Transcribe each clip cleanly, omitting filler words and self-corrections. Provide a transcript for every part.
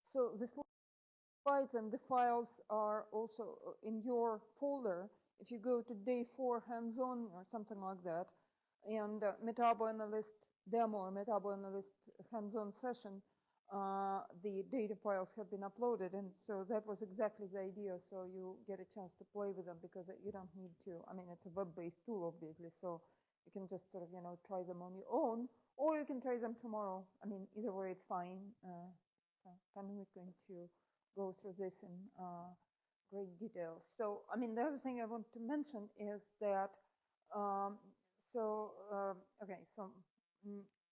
So the slides and the files are also in your folder. If you go to day 4 hands-on or something like that, and MetaboAnalyst demo or MetaboAnalyst hands-on session, the data files have been uploaded, and so that was exactly the idea. So you get a chance to play with them because you don't need to. I mean, it's a web-based tool, obviously, so you can just sort of try them on your own, or you can try them tomorrow. I mean, either way, it's fine. Karnovsky is going to go through this in great detail. So, I mean, the other thing I want to mention is that, okay, so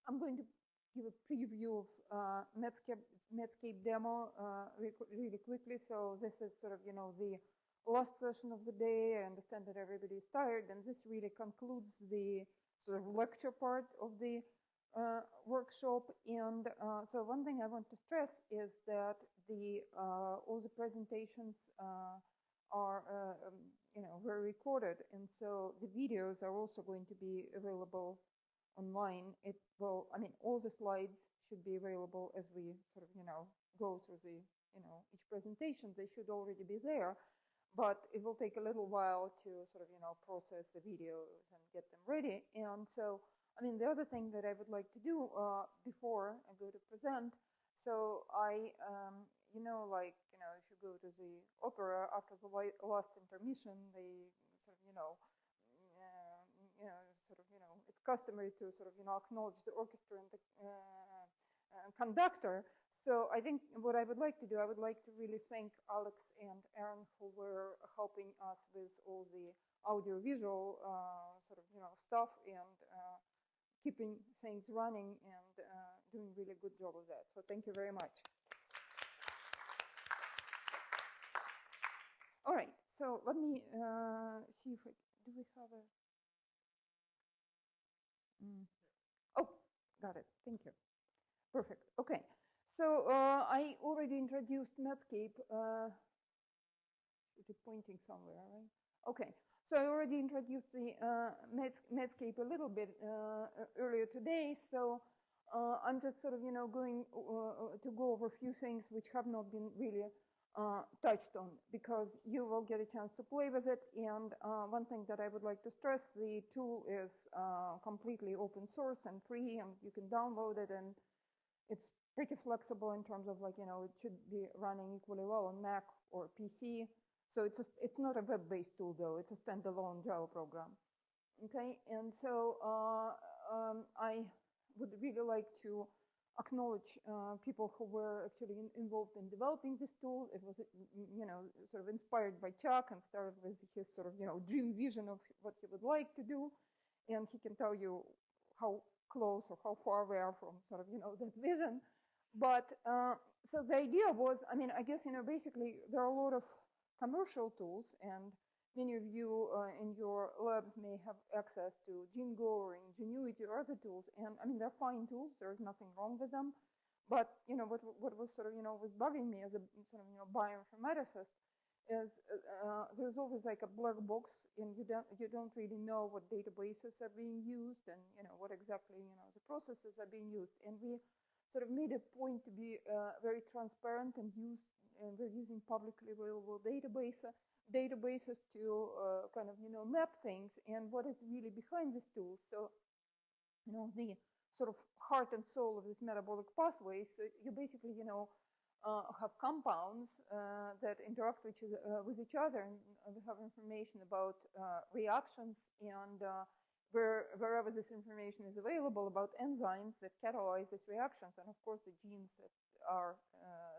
I'm going to give a preview of MetScape demo really quickly. So this is sort of, the last session of the day. I understand that everybody is tired, and this really concludes the sort of lecture part of the workshop. And so one thing I want to stress is that all the presentations are were recorded, and so the videos are also going to be available online. I mean, all the slides should be available as we sort of go through the each presentation. They should already be there, but it will take a little while to sort of process the videos and get them ready. And so, I mean, the other thing that I would like to do before I go to present, so if you go to the opera after the last intermission, they sort of it's customary to sort of acknowledge the orchestra and the conductor. So I think what I would like to do, I would like to really thank Alex and Aaron who were helping us with all the audio-visual stuff and keeping things running and doing really good job of that. So thank you very much. All right, so let me see if do we have a. Oh, got it. Thank you. Perfect. Okay. So I already introduced MetScape. Should be pointing somewhere, right? Okay. So I already introduced the MetScape a little bit earlier today. So I'm just sort of going to go over a few things which have not been really touched on, because you will get a chance to play with it. And one thing that I would like to stress, the tool is completely open source and free, and you can download it, and it's pretty flexible in terms of it should be running equally well on Mac or PC. So it's not a web-based tool though, it's a standalone Java program. Okay, and so I would really like to acknowledge people who were actually involved in developing this tool. It was, sort of inspired by Chuck and started with his sort of, dream vision of what he would like to do. And he can tell you how close or how far we are from sort of, that vision. But so the idea was, I mean, I guess, basically there are a lot of commercial tools, and many of you in your labs may have access to Jingo or Ingenuity or other tools. And I mean, they're fine tools. There's nothing wrong with them. But, what was sort of, was bugging me as a sort of, bioinformaticist is there's always like a black box, and you don't really know what databases are being used and, what exactly, the processes are being used. And we sort of made a point to be very transparent and we're using publicly available databases to kind of map things and what is really behind these tools. So the sort of heart and soul of this metabolic pathways. So you basically have compounds that interact with each other, and we have information about reactions and wherever this information is available about enzymes that catalyze these reactions, and of course the genes that are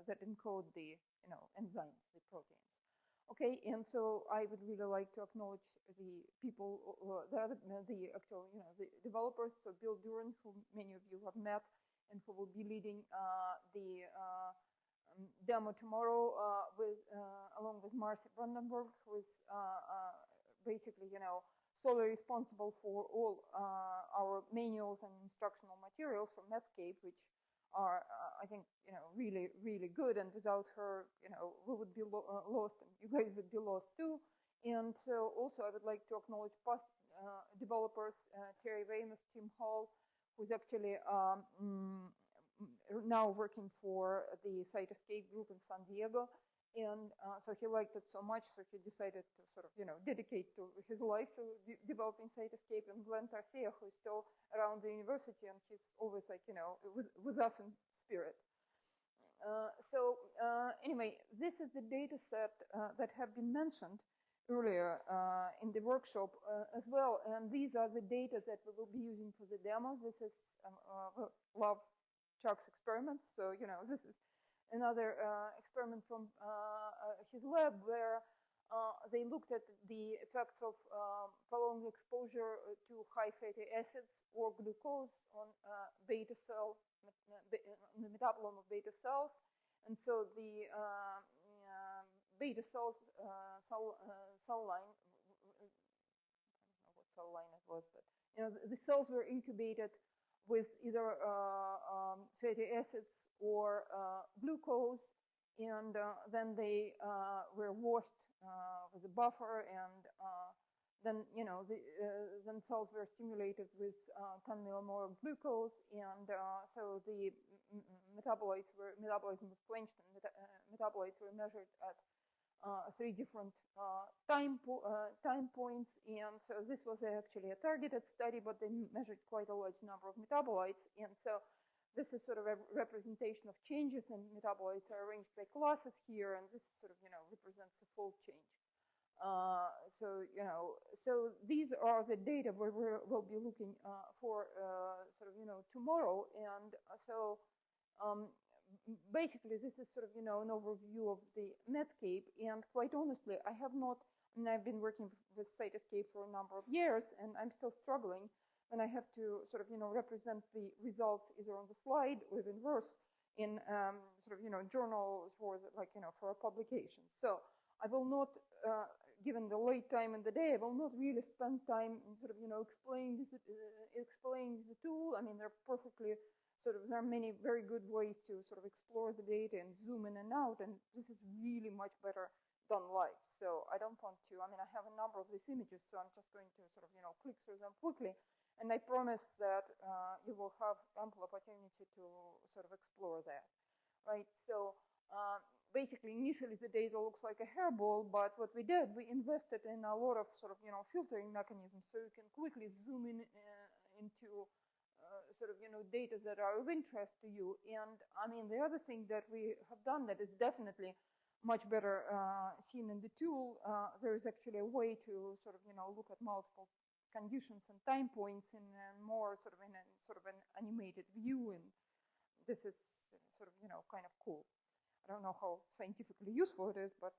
that encode the enzymes, the proteins. Okay, and so I would really like to acknowledge the people, the actual the developers. So Bill Duran, who many of you have met, and who will be leading the demo tomorrow along with Marcy Brandenburg, who is basically solely responsible for all our manuals and instructional materials from MetScape, which are I think really, really good, and without her we would be lost, and you guys would be lost too. And so also I would like to acknowledge past developers, Terry Weymouth, Tim Hall, who's actually now working for the Cytoscape group in San Diego. And so he liked it so much, so he decided to sort of, dedicate to his life to developing Cytoscape. And Glenn Tarsia, who is still around the university, and he's always like, with us in spirit. Anyway, this is the data set that have been mentioned earlier in the workshop as well. And these are the data that we will be using for the demo. This is love Chuck's experiments. So, this is another experiment from his lab where they looked at the effects of prolonged exposure to high fatty acids or glucose on beta cell, on the metabolome of beta cells. And so the beta cells, cell line, I don't know what cell line it was, but the cells were incubated with either fatty acids or glucose, and then they were washed with a buffer, and then then cells were stimulated with 10 millimolar glucose, and so the metabolism was quenched, and metabolites were measured at 3 different time points. And so this was actually a targeted study, but they measured quite a large number of metabolites. And so this is sort of a representation of changes, and metabolites are arranged by classes here, and this sort of represents a fold change. So these are the data where we'll be looking for sort of tomorrow. And so basically this is sort of an overview of the MetScape. And quite honestly, I have not, and I've been working with Cytoscape for a number of years, and I'm still struggling, and I have to sort of represent the results either on the slide or even worse in sort of journals for for a publication. So I will not, given the late time in the day, I will not really spend time in sort of explaining the tool. I mean, they're perfectly there are many very good ways to sort of explore the data and zoom in and out, and this is really much better done live. So I don't want to, I have a number of these images, so I'm just going to sort of click through them quickly, and I promise that you will have ample opportunity to sort of explore that, right? So basically, initially the data looks like a hairball, but what we did, we invested in a lot of sort of filtering mechanisms, so you can quickly zoom in into sort of data that are of interest to you. And I mean, the other thing that we have done that is definitely much better seen in the tool, there is actually a way to sort of look at multiple conditions and time points in a more sort of an animated view, and this is sort of kind of cool. I don't know how scientifically useful it is, but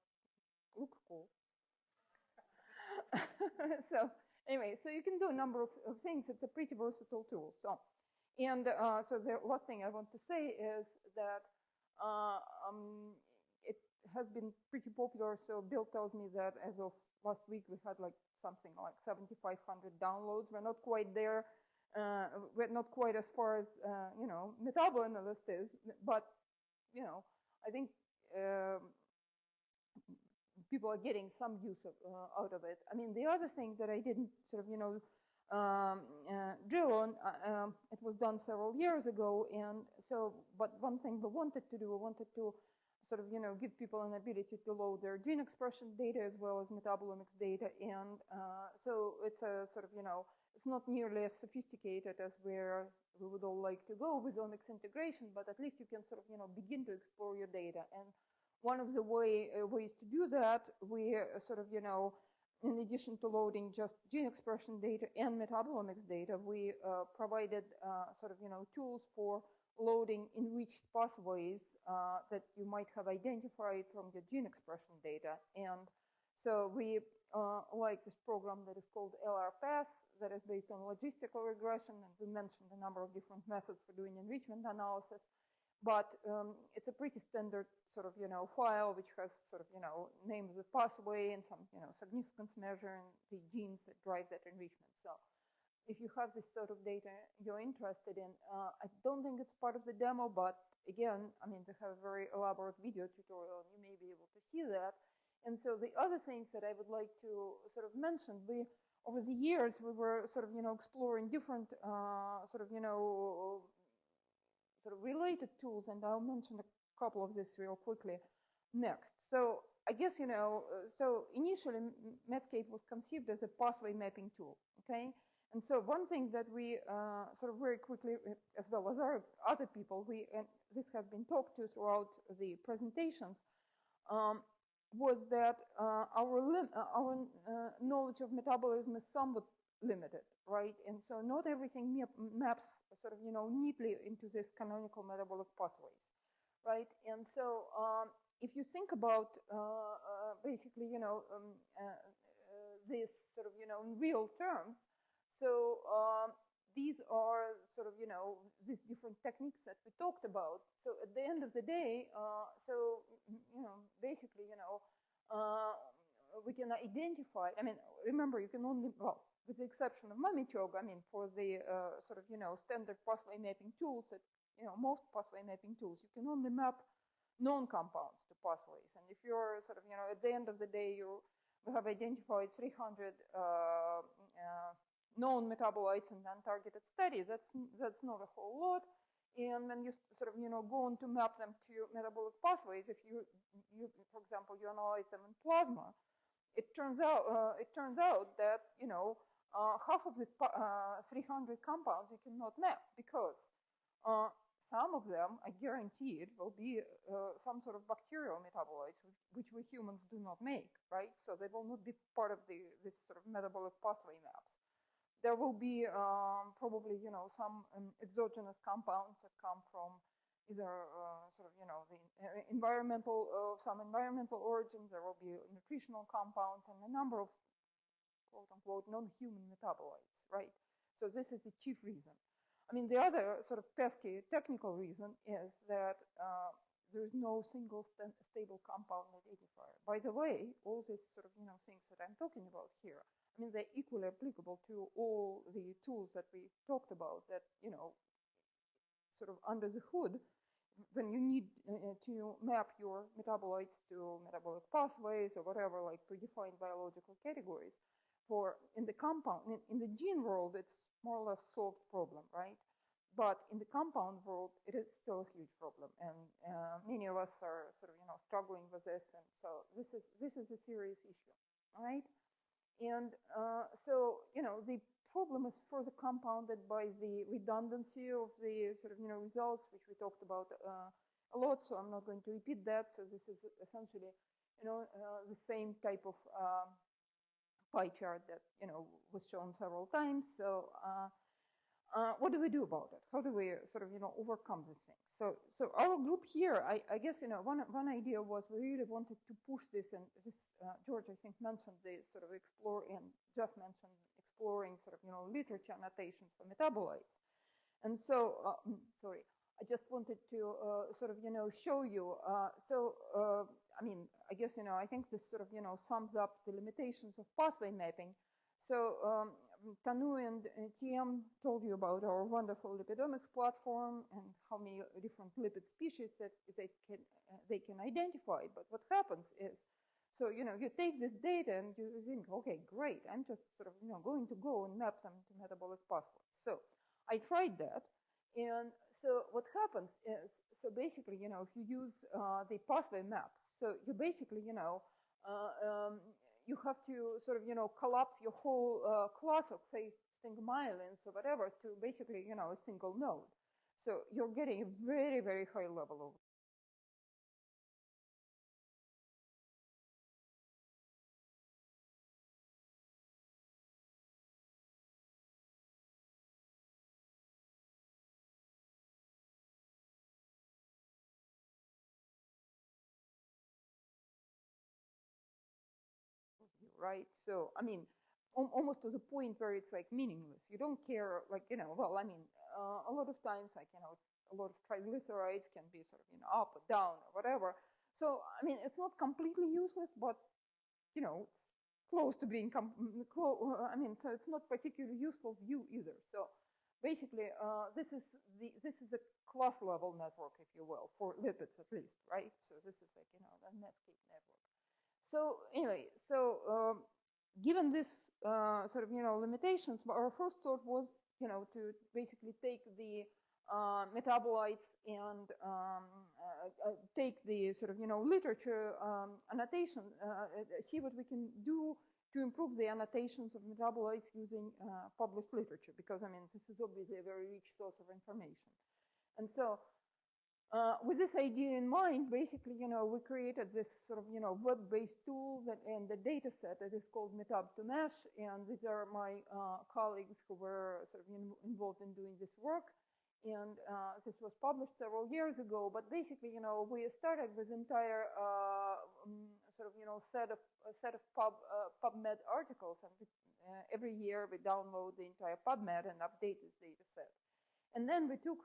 looks cool. So anyway, so you can do a number of things. It's a pretty versatile tool. So, and so the last thing I want to say is that it has been pretty popular. So Bill tells me that as of last week, we had like something like 7,500 downloads. We're not quite there. We're not quite as far as MetaboAnalyst is, but I think people are getting some use out of it. I mean, the other thing that I didn't sort of drill on, it was done several years ago, and so, but one thing we wanted to do, we wanted to sort of give people an ability to load their gene expression data as well as metabolomics data, and so it's a sort of it's not nearly as sophisticated as where we would all like to go with omics integration, but at least you can sort of begin to explore your data. And one of the ways to do that, we sort of in addition to loading just gene expression data and metabolomics data, we provided sort of tools for loading enriched pathways that you might have identified from your gene expression data. And so we like this program that is called LRPath, that is based on logistical regression, and we mentioned a number of different methods for doing enrichment analysis. But it's a pretty standard sort of file which has sort of name of the pathway and some significance measure and the genes that drive that enrichment. So if you have this sort of data you're interested in, I don't think it's part of the demo, but again, I mean, they have a very elaborate video tutorial, and you may be able to see that. And so the other things that I would like to sort of mention, over the years we were sort of exploring different sort of sort of related tools, and I'll mention a couple of these real quickly next. So I guess, so initially MetScape was conceived as a pathway mapping tool, okay? And so one thing that we sort of very quickly, as well as other people, and this has been talked to throughout the presentations, was that our knowledge of metabolism is somewhat limited, right? And so not everything maps sort of, neatly into this canonical metabolic pathways, right? And so if you think about basically, this sort of, in real terms, so these are sort of, these different techniques that we talked about. So at the end of the day, basically, we can identify, I mean, remember, you can only, well, with the exception of Mamichog, I mean, for the sort of, standard pathway mapping tools that, most pathway mapping tools, you can only map known compounds to pathways. And if you're sort of, at the end of the day, we have identified 300 known metabolites in non-targeted studies. That's not a whole lot. And when you sort of, go on to map them to metabolic pathways, if you for example, you analyze them in plasma, it turns out that, half of these 300 compounds you cannot map because some of them, I guarantee it, will be some sort of bacterial metabolites, which we humans do not make, right? So they will not be part of this sort of metabolic pathway maps. There will be probably, some exogenous compounds that come from either sort of, the environmental, some environmental origin. There will be nutritional compounds and a number of quote unquote non-human metabolites, right? So this is the chief reason. I mean, the other sort of pesky technical reason is that there is no single stable compound identifier. By the way, all these sort of, things that I'm talking about here, I mean, they're equally applicable to all the tools that we talked about that, sort of under the hood, when you need to map your metabolites to metabolic pathways or whatever, like predefined biological categories. In the compound, in the gene world, it's more or less solved problem, right? But in the compound world, it is still a huge problem, and many of us are sort of, struggling with this, and so this is a serious issue, right? And so, the problem is further compounded by the redundancy of the sort of, results, which we talked about a lot, so I'm not going to repeat that. So this is essentially, the same type of pie chart that, was shown several times. So what do we do about it? How do we sort of, overcome this thing? So our group here, I guess, one idea was we really wanted to push this, and this, George, I think, mentioned the sort of and Jeff mentioned exploring sort of, literature annotations for metabolites. And so, sorry, I just wanted to sort of, show you. I mean, I guess, I think this sort of, sums up the limitations of pathway mapping. So Tanu and TM told you about our wonderful lipidomics platform and how many different lipid species that they can identify. But what happens is, so, you take this data and you think, okay, great, I'm just sort of, going to go and map them to metabolic pathways. So I tried that. And so what happens is, so basically, if you use the pathway maps, so you basically, you have to sort of, collapse your whole class of, say, sphingomyelins or whatever to basically, a single node. So you're getting a very, very high level of right? So, I mean, almost to the point where it's like meaningless. You don't care, like, well, I mean, a lot of times, like, a lot of triglycerides can be sort of, up or down or whatever. So, I mean, it's not completely useless, but, it's close to being, I mean, so it's not particularly useful view either. So basically, this is a class level network, if you will, for lipids at least, right? So this is like, the MetScape network. So anyway, so given this sort of, limitations, our first thought was, to basically take the metabolites and take the sort of, literature annotation, see what we can do to improve the annotations of metabolites using published literature, because, I mean, this is obviously a very rich source of information. And so with this idea in mind, basically, we created this sort of, web-based tool and the data set that is called Metab2Mesh. And these are my colleagues who were sort of involved in doing this work. And this was published several years ago. But basically, we started with entire sort of, set of PubMed articles. And every year we download the entire PubMed and update this data set. And then we took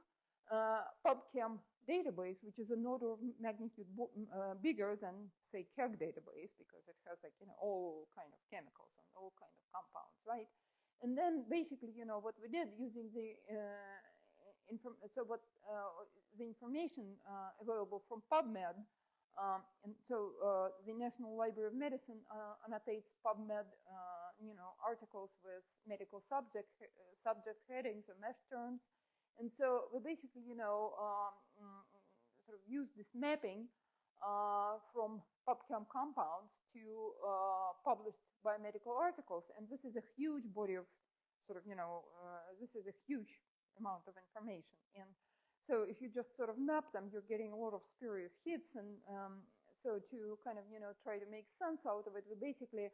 PubChem database, which is an order of magnitude bigger than, say, KEGG database, because it has, like, all kind of chemicals and all kind of compounds, right? And then basically, what we did using the the information available from PubMed, and so the National Library of Medicine annotates PubMed, articles with medical subject headings or mesh terms. And so we basically, sort of use this mapping from PubChem compounds to published biomedical articles. And this is a huge body of sort of, this is a huge amount of information. And so if you just sort of map them, you're getting a lot of spurious hits. And so to kind of, try to make sense out of it, we basically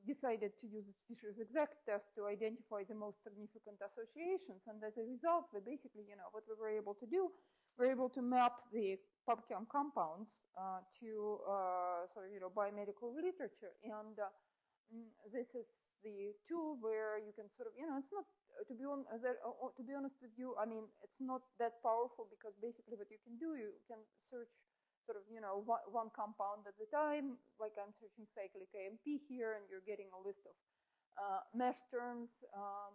decided to use Fisher's exact test to identify the most significant associations. And as a result, we basically, what we were able to do, we're able to map the PubChem compounds to sort of, biomedical literature. And this is the tool where you can sort of, it's not, to be honest with you, I mean, it's not that powerful, because basically what you can do, you can search sort of, one compound at a time. Like I'm searching cyclic AMP here, and you're getting a list of mesh terms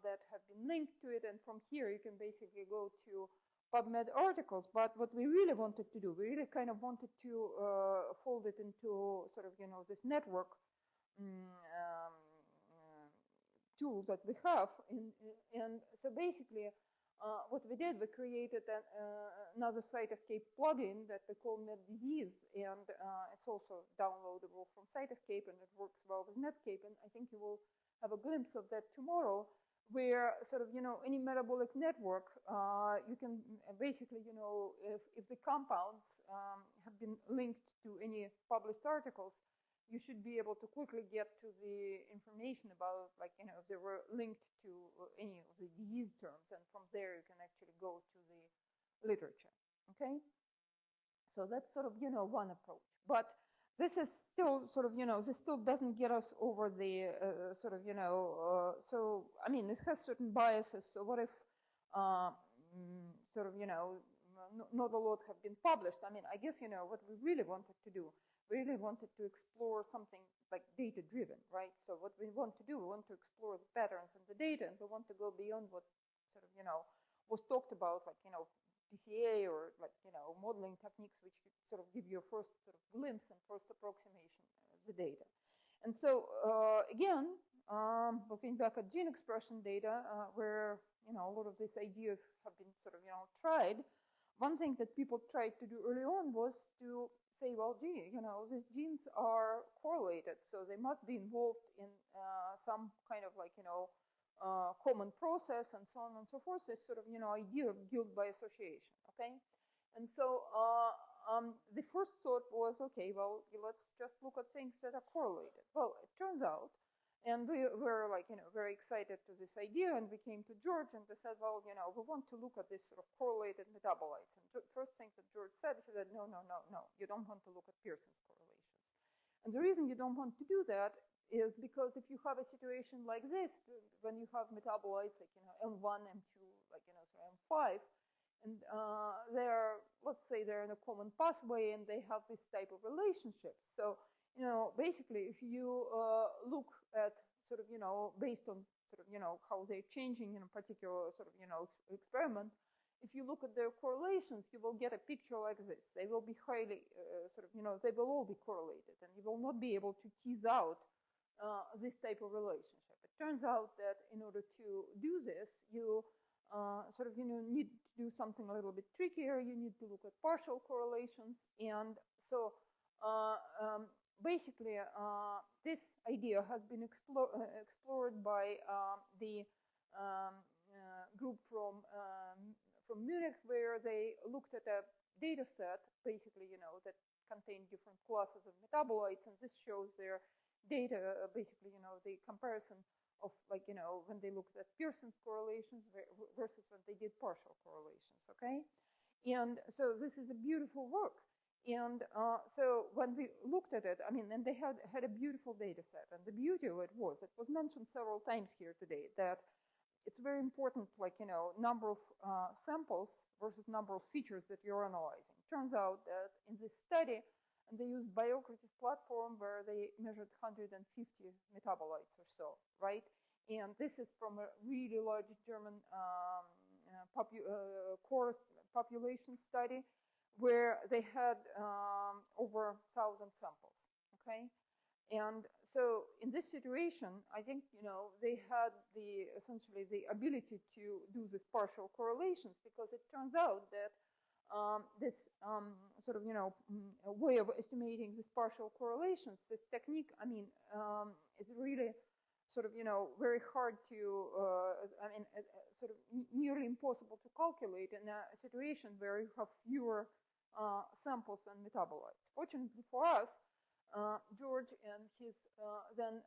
that have been linked to it. And from here, you can basically go to PubMed articles. But what we really wanted to do, we really kind of wanted to fold it into sort of, this network tool that we have. And so basically, what we did, we created another Cytoscape plugin that we call MedDisease, and it's also downloadable from Cytoscape, and it works well with MetScape. And I think you will have a glimpse of that tomorrow, where sort of, any metabolic network, you can basically, if the compounds have been linked to any published articles, you should be able to quickly get to the information about, like, if they were linked to any of the disease terms. And from there, you can actually go to the literature, okay? So that's sort of, one approach. But this is still sort of, this still doesn't get us over the sort of, so, I mean, it has certain biases. So what if sort of, not a lot have been published? I mean, I guess, what we really wanted to do, we really wanted to explore something like data-driven, right? So what we want to do, we want to explore the patterns in the data, and we want to go beyond what sort of, was talked about, like, PCA or, like, modeling techniques, which sort of give you a first sort of glimpse and first approximation of the data. And so again, looking back at gene expression data, where, a lot of these ideas have been sort of, tried, one thing that people tried to do early on was to say, well, gee, these genes are correlated, so they must be involved in some kind of, like, common process, and so on and so forth. This sort of, idea of guilt by association, okay? And so the first thought was, okay, well, let's just look at things that are correlated. Well, it turns out, and we were, like, very excited to this idea, and we came to George and we said, well, we want to look at this sort of correlated metabolites. And first thing that George said, he said, no, you don't want to look at Pearson's correlations. And the reason you don't want to do that is because if you have a situation like this, when you have metabolites like, M1, M2, like, so M5, and they're, let's say they're in a common pathway and they have this type of relationships. So, basically, if you look at sort of, based on sort of, how they're changing in a particular sort of, experiment, if you look at their correlations, you will get a picture like this. They will be highly sort of, they will all be correlated, and you will not be able to tease out this type of relationship. It turns out that in order to do this, you sort of, need to do something a little bit trickier. You need to look at partial correlations. And so basically, this idea has been explored by the group from Munich, where they looked at a data set, basically, that contained different classes of metabolites, and this shows their data, basically, the comparison of, like, when they looked at Pearson's correlations versus when they did partial correlations, okay? And so this is a beautiful work. And so when we looked at it, I mean, and they had a beautiful data set. And the beauty of it was mentioned several times here today, that it's very important, like, number of samples versus number of features that you're analyzing. Turns out that in this study, and they used Biocritis platform where they measured 150 metabolites or so, right? And this is from a really large German population study where they had over 1,000 samples, okay? And so in this situation, I think, they had essentially the ability to do this partial correlations, because it turns out that this sort of, way of estimating these partial correlations, this technique, I mean, is really sort of, very hard to, sort of nearly impossible to calculate in a situation where you have fewer samples and metabolites. Fortunately for us, George and his then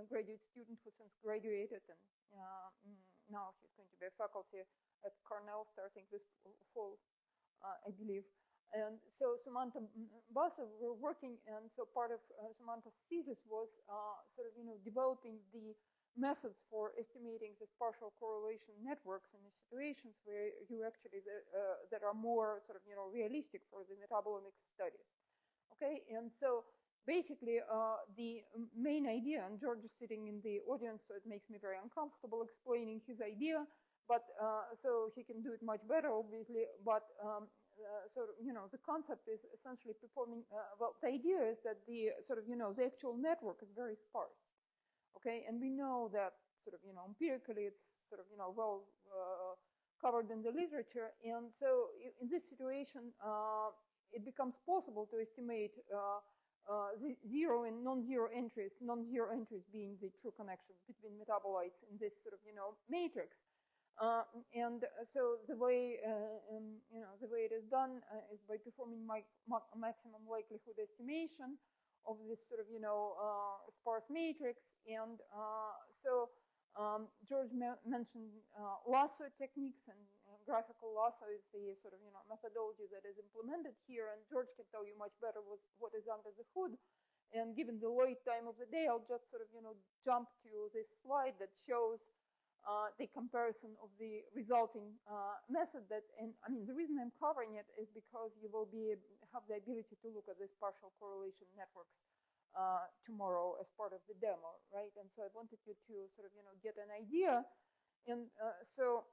graduate student who since graduated, and now he's going to be a faculty at Cornell starting this fall, I believe. And so Samantha Basso were working, and so part of Samantha's thesis was sort of, developing the methods for estimating this partial correlation networks in the situations where you actually that are more sort of, realistic for the metabolomics studies. Okay, and so basically the main idea, and George is sitting in the audience, so it makes me very uncomfortable explaining his idea, but so he can do it much better, obviously. But so, the concept is essentially performing, well, the idea is that the sort of, the actual network is very sparse, okay? And we know that sort of, empirically it's sort of, well covered in the literature. And so in this situation, it becomes possible to estimate zero and non-zero entries being the true connections between metabolites in this sort of, matrix. And so the way, the way it is done is by performing maximum likelihood estimation of this sort of, sparse matrix. And so George mentioned lasso techniques, and graphical lasso is the sort of, methodology that is implemented here. And George can tell you much better what is under the hood. And given the late time of the day, I'll just sort of, jump to this slide that shows the comparison of the resulting method. That, and I mean, the reason I'm covering it is because you will have the ability to look at these partial correlation networks tomorrow as part of the demo, right? And so I wanted you to sort of, get an idea. And so,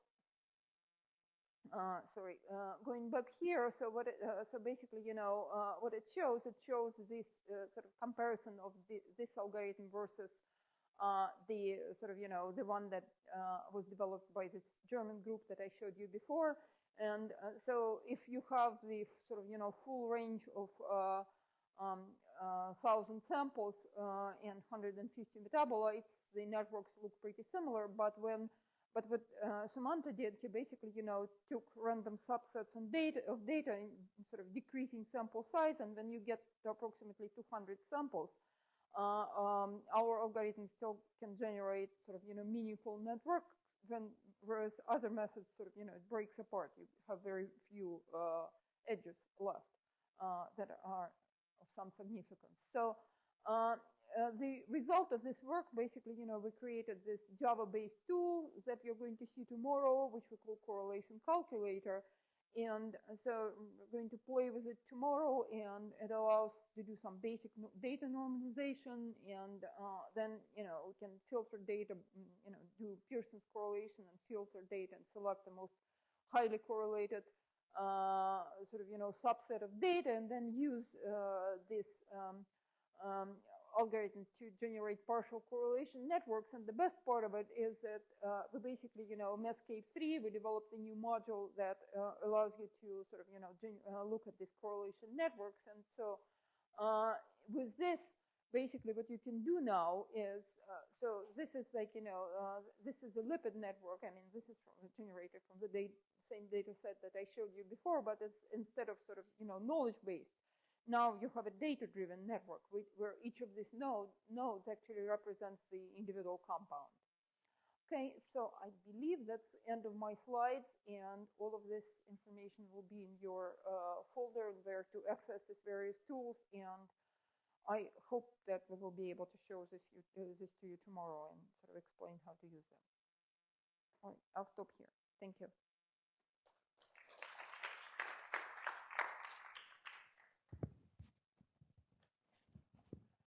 sorry, going back here. So what? So basically, what it shows this sort of comparison of this algorithm versus the sort of, the one that was developed by this German group that I showed you before. And so if you have the sort of, full range of 1,000 samples and 150 metabolites, the networks look pretty similar. But what Samantha did, he basically, took random subsets of data in sort of decreasing sample size, and when you get to approximately 200 samples, our algorithm still can generate sort of, meaningful network, whereas other methods sort of, it breaks apart. You have very few edges left that are of some significance. So the result of this work, basically, we created this Java-based tool that you're going to see tomorrow, which we call correlation calculator. And so we're going to play with it tomorrow, and it allows to do some basic data normalization, and then, we can filter data, do Pearson's correlation and filter data and select the most highly correlated sort of, subset of data, and then use this algorithm to generate partial correlation networks. And the best part of it is that we basically, MetScape 3, we developed a new module that allows you to sort of, look at these correlation networks. And so with this, basically what you can do now is, so this is like, this is a lipid network. I mean, this is generated from the same data set that I showed you before, but it's instead of sort of, knowledge-based. Now you have a data-driven network where each of these nodes actually represents the individual compound. Okay, so I believe that's the end of my slides, and all of this information will be in your folder where to access these various tools, and I hope that we will be able to show this to you tomorrow and sort of explain how to use them. All right, I'll stop here. Thank you.